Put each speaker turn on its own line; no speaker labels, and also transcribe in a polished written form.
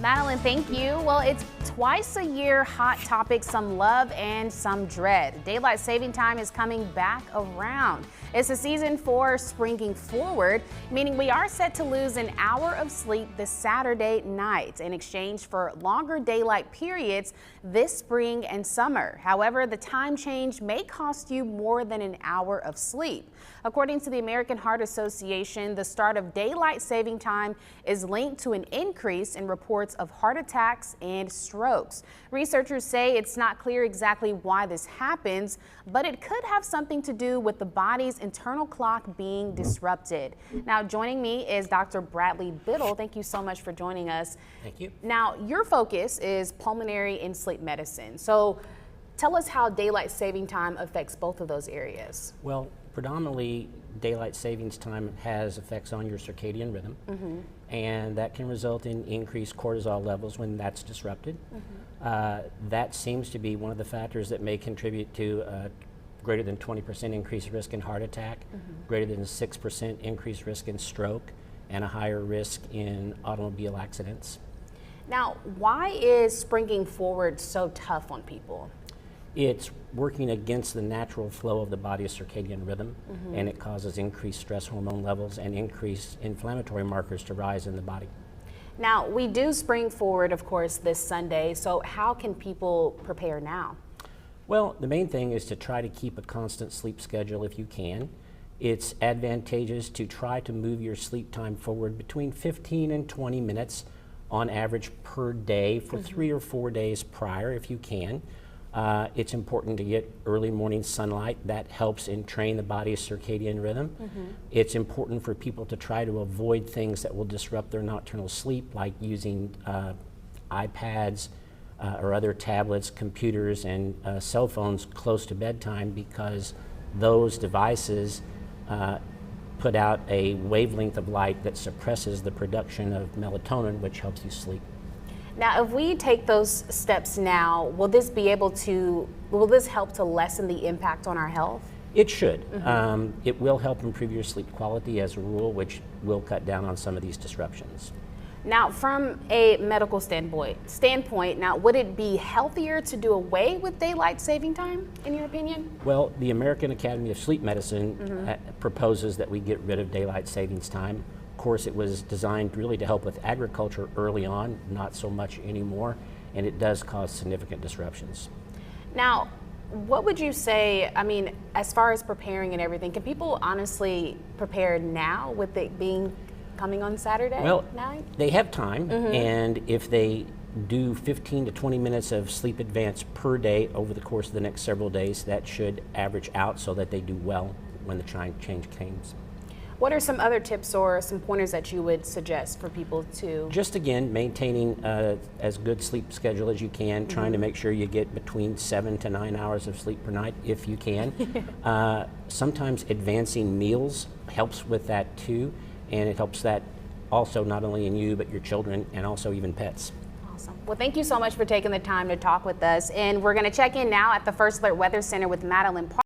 Madeline, thank you. Well, it's twice a year hot topic, some love and some dread. Daylight saving time is coming back around. It's a season for springing forward, meaning we are set to lose an hour of sleep this Saturday night in exchange for longer daylight periods this spring and summer. However, the time change may cost you more than an hour of sleep. According to the American Heart Association, the start of daylight saving time is linked to an increase in reports of heart attacks and strokes. Researchers say it's not clear exactly why this happens, but it could have something to do with the body's internal clock being disrupted. Now, joining me is Dr. Bradley Biddle. Thank you so much for joining us.
Thank you.
Now, your focus is pulmonary and sleep medicine. So tell us how daylight saving time affects both of those areas.
Well, predominantly daylight savings time has effects on your circadian rhythm, and that can result in increased cortisol levels when that's disrupted. That seems to be one of the factors that may contribute to greater than 20% increased risk in heart attack, greater than 6% increased risk in stroke, and a higher risk in automobile accidents.
Now, why is springing forward so tough on people?
It's working against the natural flow of the body's circadian rhythm, and it causes increased stress hormone levels and increased inflammatory markers to rise in the body.
Now, we do spring forward, of course, this Sunday, so how can people prepare now?
Well, the main thing is to try to keep a constant sleep schedule if you can. It's advantageous to try to move your sleep time forward between 15 and 20 minutes on average per day for 3 or 4 days prior if you can. It's important to get early morning sunlight. That helps in train the body's circadian rhythm. It's important for people to try to avoid things that will disrupt their nocturnal sleep, like using iPads or other tablets, computers, and cell phones close to bedtime, because those devices put out a wavelength of light that suppresses the production of melatonin, which helps you sleep.
Now, if we take those steps now, will this help to lessen the impact on our health?
It should. It will help improve your sleep quality as a rule, which will cut down on some of these disruptions.
Now, from a medical standpoint, now, would it be healthier to do away with daylight saving time, in your opinion?
Well, the American Academy of Sleep Medicine proposes that we get rid of daylight savings time. Of course, it was designed really to help with agriculture early on, not so much anymore, and it does cause significant disruptions.
Now, what would you say, I mean, as far as preparing and everything, can people honestly prepare now with it coming on Saturday night?
They have time, and if they do 15 to 20 minutes of sleep advance per day over the course of the next several days, that should average out so that they do well when the time change comes.
What are some other tips or some pointers that you would suggest for people to?
Just again, maintaining as good sleep schedule as you can, trying to make sure you get between 7 to 9 hours of sleep per night if you can. Sometimes advancing meals helps with that too, and it helps that also not only in you, but your children and also even pets.
Awesome. Well, thank you so much for taking the time to talk with us. And we're going to check in now at the First Alert Weather Center with Madeline Park.